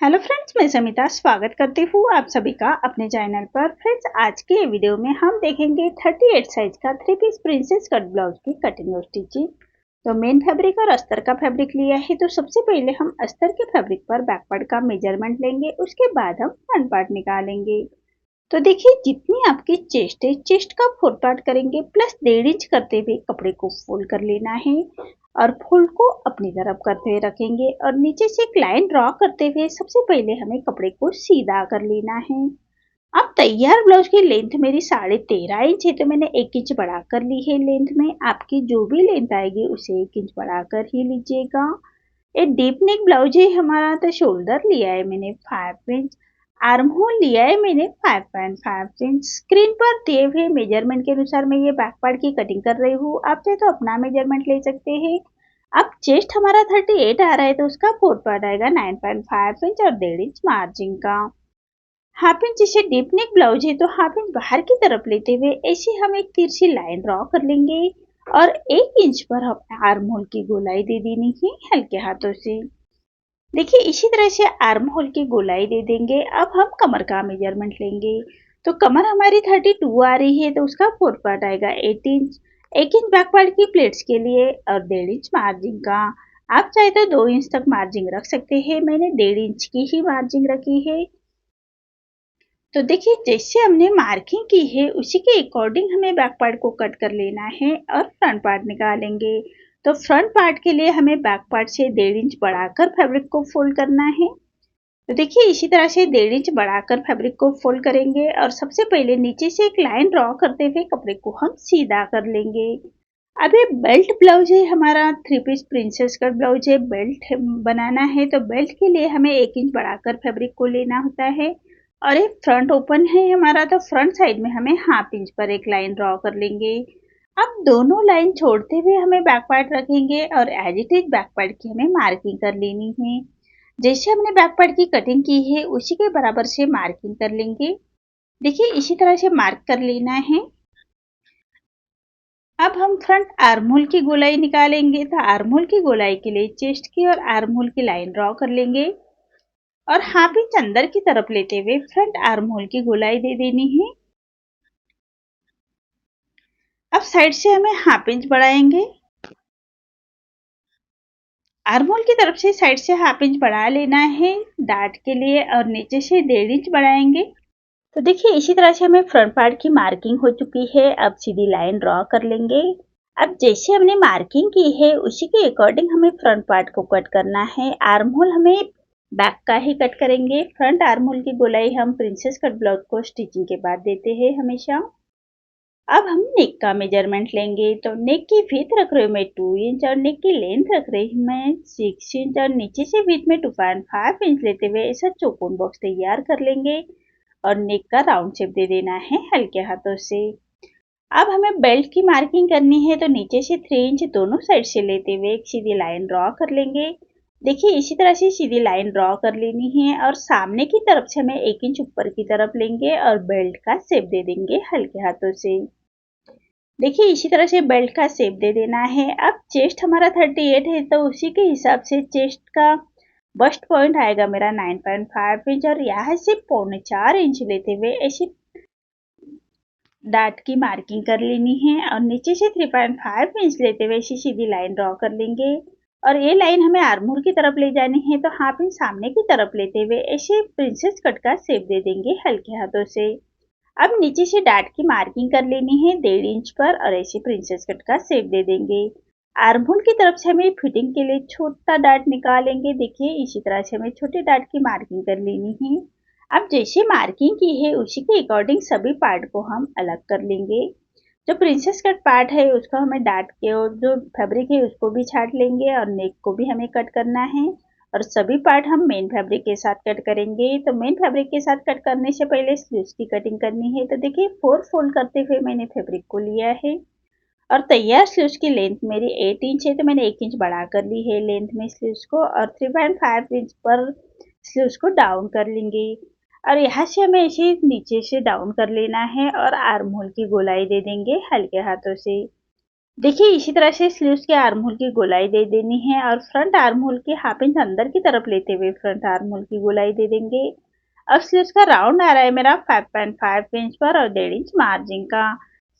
Hello friends, मैं समिता स्वागत करती हूँ आप सभी का अपने चैनल पर। फ्रेंड्स, आज के वीडियो में हम देखेंगे 38 साइज का 3 पीस प्रिंसेस कट ब्लाउज की कटिंग और स्टिचिंग। तो मेन फैब्रिक और अस्तर का फैब्रिक लिया है। तो सबसे पहले हम अस्तर के फैब्रिक पर बैक पार्ट का मेजरमेंट लेंगे, उसके बाद हम फ्रंट पार्ट निकालेंगे। तो देखिए, जितनी आपकी चेस्ट है, चेस्ट का 4 पार्ट करेंगे प्लस 1.5 इंच करते हुए कपड़े को फोल्ड कर लेना है और फोल्ड को अपनी तरफ करते हुए रखेंगे और नीचे से एक लाइन ड्रॉ करते हुए सबसे पहले हमें कपड़े को सीधा कर लेना है। अब तैयार ब्लाउज की लेंथ मेरी 13.5 इंच है, तो मैंने 1 इंच बढ़ाकर ली है लेंथ में। आपकी जो भी लेंथ आएगी उसे 1 इंच बढ़ाकर ही लीजिएगा। ये डीप नेक ब्लाउज है हमारा, तो शोल्डर लिया है मैंने 5 इंच, आर्म होल लिया है मैंने 5.5 इंच। स्क्रीन पर दिए हुए मेजरमेंट के अनुसार मैं ये बैक पार्ट की कटिंग कर रही हूँ। आप चाहे तो अपना मेजरमेंट ले सकते हैं। अब चेस्ट हमारा 38 आ रहा है, तो उसका 4 पार्ट आएगा 9.5 इंच और 1.5 इंच मार्जिन का। हाफ इंच जैसे डीप नेक ब्लाउज है, तो हाफ इंच बाहर की तरफ लेते हुए ऐसे हम एक तिरछी लाइन ड्रॉ कर लेंगे और 1 इंच पर हम आर्म होल की गोलाई दे देनी है हल्के हाथों से। देखिए, इसी तरह से आर्म होल की गोलाई दे देंगे। अब हम कमर का मेजरमेंट लेंगे। तो कमर हमारी 32 आ रही है, तो उसका 4 पार्ट आएगा 8 इंच। 1 इंच बैक पार्ट की प्लेट्स के लिए और 1.5 इंच मार्जिन का। आप चाहे तो 2 इंच तक मार्जिन रख सकते हैं, मैंने 1.5 इंच की ही मार्जिन रखी है। तो देखिए, जैसे हमने मार्किंग की है उसी के अकॉर्डिंग हमें बैक पार्ट को कट कर लेना है और फ्रंट पार्ट निकालेंगे। तो फ्रंट पार्ट के लिए हमें बैक पार्ट से 1.5 इंच बढ़ाकर फैब्रिक को फोल्ड करना है। तो देखिए, इसी तरह से 1.5 इंच बढ़ाकर फैब्रिक को फोल्ड करेंगे और सबसे पहले नीचे से एक लाइन ड्रॉ करते हुए कपड़े को हम सीधा कर लेंगे। अब ये बेल्ट ब्लाउज है हमारा, 3 पीस प्रिंसेस कट ब्लाउज है। बेल्ट बनाना है, तो बेल्ट के लिए हमें 1 इंच बढ़ाकर फैब्रिक को लेना होता है और एक फ्रंट ओपन है हमारा, तो फ्रंट साइड में हमें हाफ इंच पर एक लाइन ड्रॉ कर लेंगे। अब दोनों लाइन छोड़ते हुए हमें बैक पार्ट रखेंगे और as it is back part की हमें मार्किंग कर लेनी है। जैसे हमने बैक पार्ट की कटिंग की है उसी के बराबर से मार्किंग कर लेंगे। देखिए, इसी तरह से मार्क कर लेना है। अब हम फ्रंट आर्म होल की गोलाई निकालेंगे। तो आर्म होल की गोलाई के लिए चेस्ट की और आर्म होल की लाइन ड्रॉ कर लेंगे और हाफ इंच अंदर की तरफ लेते हुए फ्रंट आर्म होल की गोलाई दे देनी है। अब साइड से हमें हाफ इंच बढ़ाएंगे। आर्म होल की तरफ से साइड से हाफ इंच बढ़ा लेना है डार्ट के लिए और नीचे से 1.5 इंच बढ़ाएंगे। तो देखिए, इसी तरह से हमें फ्रंट पार्ट की मार्किंग हो चुकी है। अब सीधी लाइन ड्रॉ कर लेंगे। अब जैसे हमने मार्किंग की है उसी के अकॉर्डिंग हमें फ्रंट पार्ट को कट करना है। आर्म होल हमें बैक का ही कट करेंगे। फ्रंट आर्म होल की गोलाई हम प्रिंसेस कट ब्लाउज को स्टिचिंग के बाद देते हैं हमेशा। अब हम नेक का मेजरमेंट लेंगे। तो नेक की विड्थ रख रही हूँ मैं 2 इंच और नेक की लेंथ रख रही हूँ मैं 6 इंच और नीचे से विड्थ में 2.5 इंच लेते हुए ऐसा चौकोन बॉक्स तैयार कर लेंगे और नेक का राउंड शेप दे देना है हल्के हाथों से। अब हमें बेल्ट की मार्किंग करनी है, तो नीचे से 3 इंच दोनों साइड से लेते हुए एक सीधी लाइन ड्रॉ कर लेंगे। देखिए, इसी तरह से सीधी लाइन ड्रॉ कर लेनी है और सामने की तरफ से हमें 1 इंच ऊपर की तरफ लेंगे और बेल्ट का शेप दे देंगे हल्के हाथों से। देखिए, इसी तरह से बेल्ट का शेप दे देना है। अब चेस्ट हमारा 38 है, तो उसी के हिसाब से चेस्ट का बस्ट पॉइंट आएगा मेरा 9.5 इंच और यहाँ से 4.25 इंच लेते हुए ऐसे डार्ट की मार्किंग कर लेनी है और नीचे से 3.5 इंच लेते हुए ऐसी सीधी लाइन ड्रॉ कर लेंगे और ये लाइन हमें आर्महोल की तरफ ले जानी है, तो हाफ इंच सामने की तरफ लेते हुए ऐसे प्रिंसेस कट का शेप दे देंगे हल्के हाथों से। अब नीचे से डार्ट की मार्किंग कर लेनी है 1.5 इंच पर और ऐसे प्रिंसेस कट का शेप दे देंगे। आर्महोल की तरफ से हमें फिटिंग के लिए छोटा डार्ट निकालेंगे। देखिए, इसी तरह से हमें छोटे डार्ट की मार्किंग कर लेनी है। अब जैसे मार्किंग की है उसी के अकॉर्डिंग सभी पार्ट को हम अलग कर लेंगे। जो प्रिंसेस कट पार्ट है उसको हमें डार्ट के और जो फैब्रिक है उसको भी छाट लेंगे और नेक को भी हमें कट करना है और सभी पार्ट हम मेन फैब्रिक के साथ कट करेंगे। तो मेन फैब्रिक के साथ कट करने से पहले स्लीव्स की कटिंग करनी है। तो देखिए, 4 फोल्ड करते हुए मैंने फैब्रिक को लिया है और तैयार स्लीव्स की लेंथ मेरी 8 इंच है, तो मैंने 1 इंच बढ़ा कर ली है लेंथ में स्लीव्स को और 3.5 इंच पर स्लीव्स को डाउन कर लेंगे और यहाँ से हमें इसे नीचे से डाउन कर लेना है और आर्म होल की गोलाई दे देंगे हल्के हाथों से। देखिए इसी तरह से स्लीव्स के आर्म होल की गोलाई दे देनी है और फ्रंट आर्म होल के हाफ इंच अंदर की तरफ लेते हुए फ्रंट आर्म होल की गोलाई दे देंगे। अब स्लीव्स का राउंड आ रहा है मेरा 5.5 इंच पर और 1.5 इंच मार्जिन का।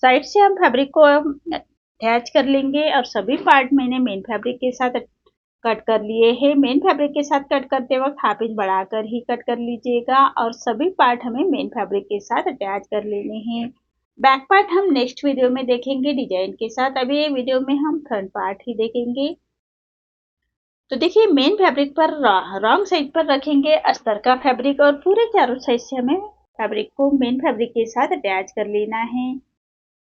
साइड से हम फैब्रिक को अटैच कर लेंगे और सभी पार्ट मैंने मेन फैब्रिक के साथ कट कर लिए हैं। मेन फैब्रिक के साथ कट करते वक्त हाफ इंच बढ़ाकर ही कट कर लीजिएगा और सभी पार्ट हमें मेन फैब्रिक के साथ अटैच कर लेने हैं। बैक पार्ट हम नेक्स्ट वीडियो में देखेंगे डिजाइन के साथ, अभी ये वीडियो में हम फ्रंट पार्ट ही देखेंगे। तो देखिए मेन फैब्रिक पर रॉन्ग साइड पर रखेंगे अस्तर का फैब्रिक और पूरे चारों साइड से हमें फैब्रिक को मेन फैब्रिक के साथ अटैच कर लेना है।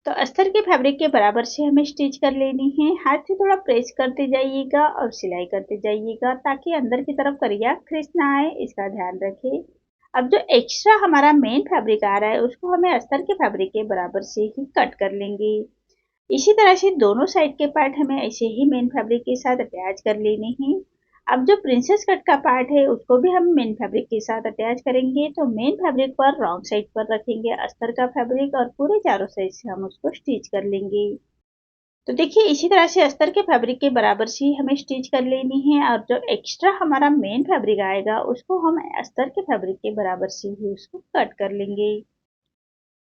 तो अस्तर के फैब्रिक के बराबर से हमें स्टिच कर लेनी है। हाथ से थोड़ा प्रेस करते जाइएगा और सिलाई करते जाइएगा ताकि अंदर की तरफ करिया खिंच ना आए, इसका ध्यान रखें। अब जो एक्स्ट्रा हमारा मेन फैब्रिक आ रहा है उसको हमें अस्तर के फैब्रिक के बराबर से ही कट कर लेंगे। इसी तरह से दोनों साइड के पार्ट हमें ऐसे ही मेन फैब्रिक के साथ अटैच कर लेने हैं। अब जो प्रिंसेस कट का पार्ट है उसको भी हम मेन फैब्रिक के साथ अटैच करेंगे। तो मेन फैब्रिक पर रॉन्ग साइड पर रखेंगे अस्तर का फैब्रिक और पूरे चारों साइड से हम उसको स्टिच कर लेंगे। तो देखिए इसी तरह से अस्तर के फैब्रिक के बराबर से हमें स्टिच कर लेनी है और जो एक्स्ट्रा हमारा मेन फैब्रिक आएगा उसको हम अस्तर के फैब्रिक के बराबर से ही उसको कट कर लेंगे।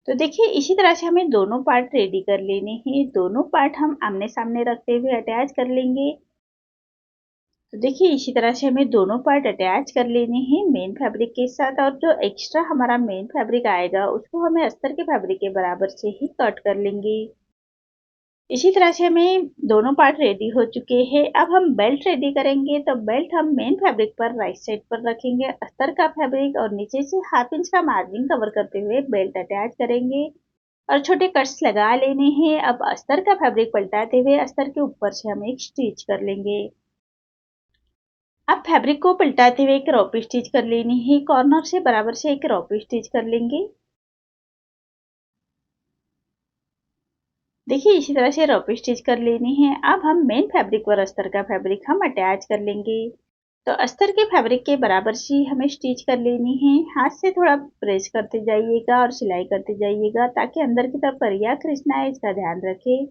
तो देखिए इसी तरह से हमें दोनों पार्ट रेडी कर लेने हैं। दोनों पार्ट हम आमने सामने रखते हुए अटैच कर लेंगे। तो देखिए इसी तरह से हमें दोनों पार्ट अटैच कर लेने हैं मेन फैब्रिक के साथ और जो एक्स्ट्रा हमारा मेन फैब्रिक आएगा उसको हमें अस्तर के फैब्रिक के बराबर से ही कट कर लेंगे। इसी तरह से हमें दोनों पार्ट रेडी हो चुके हैं। अब हम बेल्ट रेडी करेंगे। तो बेल्ट हम मेन फैब्रिक पर राइट साइड पर रखेंगे अस्तर का फैब्रिक और नीचे से हाफ इंच का मार्जिन कवर करते हुए बेल्ट अटैच करेंगे और छोटे कट्स लगा लेने हैं। अब अस्तर का फैब्रिक पलटाते हुए अस्तर के ऊपर से हम एक स्टिच कर लेंगे। अब फैब्रिक को पलटाते हुए एक रॉपी स्टिच कर लेनी है। कॉर्नर से बराबर से एक रॉपी स्टिच कर लेंगे। देखिए इसी तरह से रॉपी स्टिच कर लेनी है। अब हम मेन फैब्रिक पर अस्तर का फैब्रिक हम अटैच कर लेंगे। तो अस्तर के फैब्रिक के बराबर से हमें स्टिच कर लेनी है। हाथ से थोड़ा प्रेस करते जाइएगा और सिलाई करते जाइएगा ताकि अंदर की तरफ करिया खींच ना आए, इसका ध्यान रखें।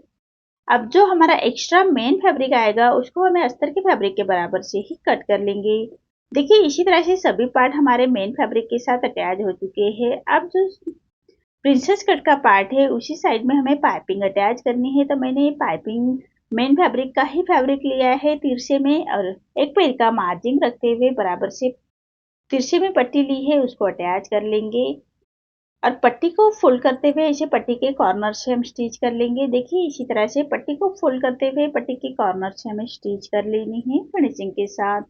अब जो हमारा एक्स्ट्रा मेन फैब्रिक आएगा उसको हमें अस्तर के फैब्रिक के बराबर से ही कट कर लेंगे। देखिए इसी तरह से सभी पार्ट हमारे मेन फैब्रिक के साथ अटैच हो चुके हैं। अब जो प्रिंसेस कट का पार्ट है उसी साइड में हमें पाइपिंग अटैच करनी है। तो मैंने पाइपिंग मेन फैब्रिक का ही फैब्रिक लिया है तिरछे में और एक पैर का मार्जिन रखते हुए बराबर से तिरछे में पट्टी ली है उसको अटैच कर लेंगे और पट्टी को फोल्ड करते हुए इसे पट्टी के कॉर्नर से हम स्टिच कर लेंगे। देखिए इसी तरह से पट्टी को फोल्ड करते हुए पट्टी के कॉर्नर से हमें स्टिच कर लेनी है फिनिशिंग के साथ।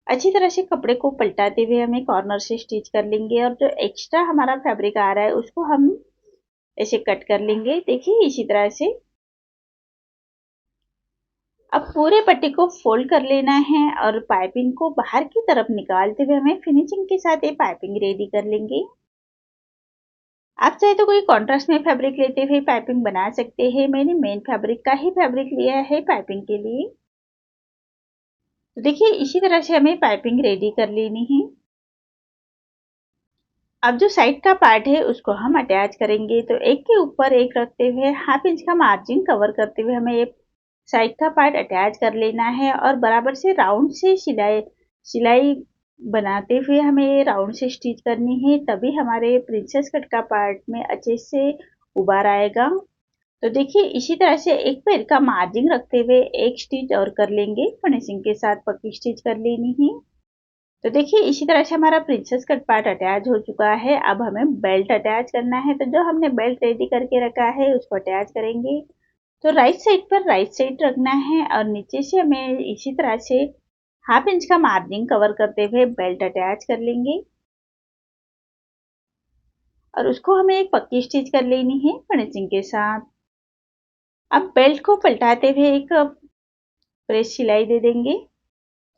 अच्छी तरह से कपड़े को पलटाते हुए हमें कॉर्नर से स्टिच कर लेंगे और जो एक्स्ट्रा हमारा फैब्रिक आ रहा है उसको हम ऐसे कट कर लेंगे। देखिए इसी तरह से अब पूरे पट्टी को फोल्ड कर लेना है और पाइपिंग को बाहर की तरफ निकालते हुए हमें फिनिशिंग के साथ ये पाइपिंग रेडी कर लेंगे। आप चाहे तो कोई कॉन्ट्रास्ट में फैब्रिक लेते हुए पाइपिंग बना सकते हैं। मैंने मेन फैब्रिक का ही फैब्रिक लिया है पाइपिंग के लिए। तो देखिए इसी तरह से हमें पाइपिंग रेडी कर लेनी है। अब जो साइड का पार्ट है उसको हम अटैच करेंगे। तो एक के ऊपर एक रखते हुए हाफ इंच का मार्जिन कवर करते हुए हमें ये साइड का पार्ट अटैच कर लेना है और बराबर से राउंड से सिलाई सिलाई बनाते हुए हमें ये राउंड से स्टिच करनी है, तभी हमारे प्रिंसेस कट का पार्ट में अच्छे से उबार आएगा। तो देखिए इसी तरह से एक पैर का मार्जिन रखते हुए एक स्टिच और कर लेंगे। फिनिशिंग के साथ पक्की स्टिच कर लेनी है। तो देखिए इसी तरह से हमारा प्रिंसेस कट पार्ट अटैच हो चुका है। अब हमें बेल्ट अटैच करना है। तो जो हमने बेल्ट रेडी करके रखा है उसको अटैच करेंगे। तो राइट साइड पर राइट साइड रखना है और नीचे से हमें इसी तरह से हाफ इंच का मार्जिन कवर करते हुए बेल्ट अटैच कर लेंगे और उसको हमें एक पक्की स्टिच कर लेनी है फिनिशिंग के साथ। अब बेल्ट को पलटाते हुए एक प्रेस सिलाई दे देंगे।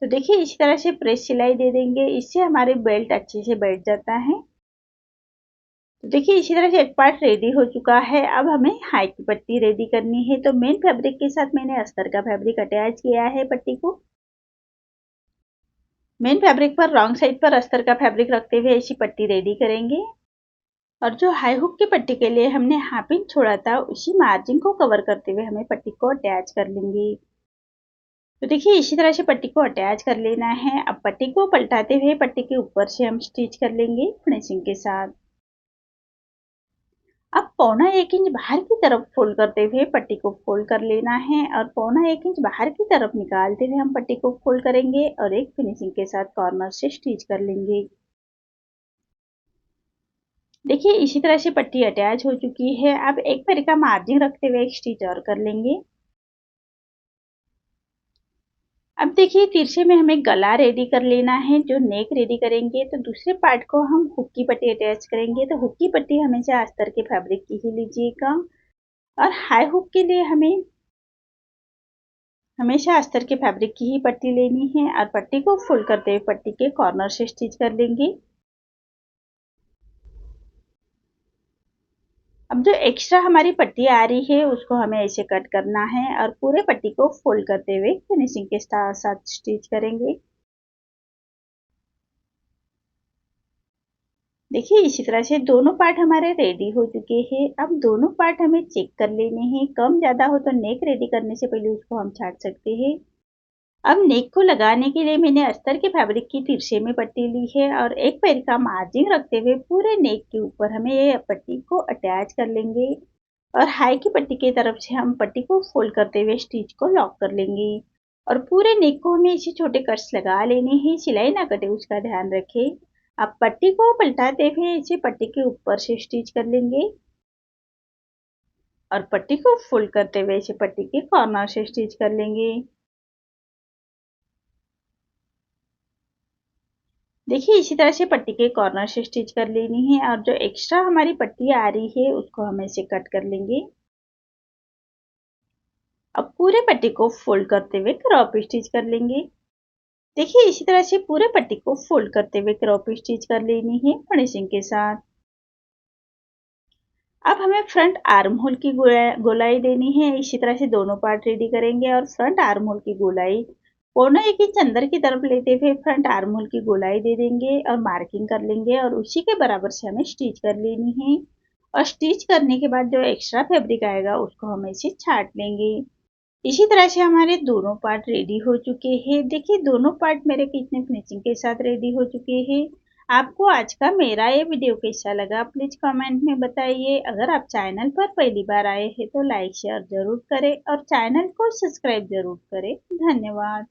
तो देखिए इसी तरह से प्रेस सिलाई दे देंगे, इससे हमारे बेल्ट अच्छे से बैठ जाता है। तो देखिए इसी तरह से एक पार्ट रेडी हो चुका है। अब हमें हाई की पट्टी रेडी करनी है। तो मेन फैब्रिक के साथ मैंने अस्तर का फैब्रिक अटैच किया है पट्टी को। मेन फैब्रिक पर रॉन्ग साइड पर अस्तर का फैब्रिक रखते हुए ऐसी पट्टी रेडी करेंगे। और जो हाई हुक की पट्टी के लिए हमने हाफ इंच छोड़ा था, उसी मार्जिन को कवर करते हुए हमें पट्टी को अटैच कर लेंगे। तो देखिए इसी तरह से पट्टी को अटैच कर लेना है। अब पट्टी को पलटाते हुए पट्टी के ऊपर से हम स्टिच कर लेंगे फिनिशिंग के साथ। अब पौना 1 इंच बाहर की तरफ फोल्ड करते हुए पट्टी को फोल्ड कर लेना है और पौना 1 इंच बाहर की तरफ निकालते हुए हम पट्टी को फोल्ड करेंगे और एक फिनिशिंग के साथ कॉर्नर से स्टिच कर लेंगे। देखिए इसी तरह से पट्टी अटैच हो चुकी है। अब एक पैर का मार्जिन रखते हुए एक स्टिच और कर लेंगे। अब देखिए तिरछे में हमें गला रेडी कर लेना है। जो नेक रेडी करेंगे तो दूसरे पार्ट को हम हुक की पट्टी अटैच करेंगे। तो हुक की पट्टी हमेशा अस्तर के फैब्रिक की ही लीजिएगा और हाई हुक के लिए हमें हमेशा अस्तर के फैब्रिक की ही पट्टी लेनी है और पट्टी को फोल्ड करते हुए पट्टी के कॉर्नर से स्टिच कर लेंगे। अब जो एक्स्ट्रा हमारी पट्टी आ रही है उसको हमें ऐसे कट करना है और पूरे पट्टी को फोल्ड करते हुए फिनिशिंग के साथ स्टिच करेंगे। देखिए इसी तरह से दोनों पार्ट हमारे रेडी हो चुके हैं। अब दोनों पार्ट हमें चेक कर लेने हैं। कम ज़्यादा हो तो नेक रेडी करने से पहले उसको हम छाट सकते हैं। अब नेक को लगाने के लिए मैंने अस्तर के फैब्रिक की तिरछे में पट्टी ली है और एक पैर का मार्जिन रखते हुए पूरे नेक के ऊपर हमें ये पट्टी को अटैच कर लेंगे और हाई की पट्टी की तरफ से हम पट्टी को फोल्ड करते हुए स्टिच को लॉक कर लेंगे और पूरे नेक को हमें इसे छोटे कट्स लगा लेने हैं। सिलाई ना कटे उसका ध्यान रखें। अब पट्टी को पलटाते हुए इसे पट्टी के ऊपर से स्टिच कर लेंगे और पट्टी को फोल्ड करते हुए इसे पट्टी के कॉर्नर से स्टिच कर लेंगे। देखिए इसी तरह से पट्टी के कॉर्नर से स्टिच कर लेनी है और जो एक्स्ट्रा हमारी पट्टी आ रही है उसको हम ऐसे कट कर लेंगे। अब पूरे पट्टी को फोल्ड करते हुए क्रॉप स्टिच कर लेंगे। देखिए इसी तरह से पूरे पट्टी को फोल्ड करते हुए क्रॉप स्टिच कर लेनी है फिनिशिंग के साथ। अब हमें फ्रंट आर्म होल की गोलाई देनी है। इसी तरह से दोनों पार्ट रेडी करेंगे और फ्रंट आर्म होल की गोलाई पौना 1 इंच अंदर की तरफ लेते हुए फ्रंट आर्म होल की गोलाई दे देंगे और मार्किंग कर लेंगे और उसी के बराबर से हमें स्टिच कर लेनी है और स्टिच करने के बाद जो एक्स्ट्रा फैब्रिक आएगा उसको हम ऐसे छाट लेंगे। इसी तरह से हमारे दोनों पार्ट रेडी हो चुके हैं। देखिए दोनों पार्ट मेरे कितने फिनिशिंग के साथ रेडी हो चुके हैं। आपको आज का मेरा ये वीडियो कैसा लगा प्लीज कमेंट में बताइए। अगर आप चैनल पर पहली बार आए हैं तो लाइक शेयर जरूर करें और चैनल को सब्सक्राइब जरूर करें। धन्यवाद।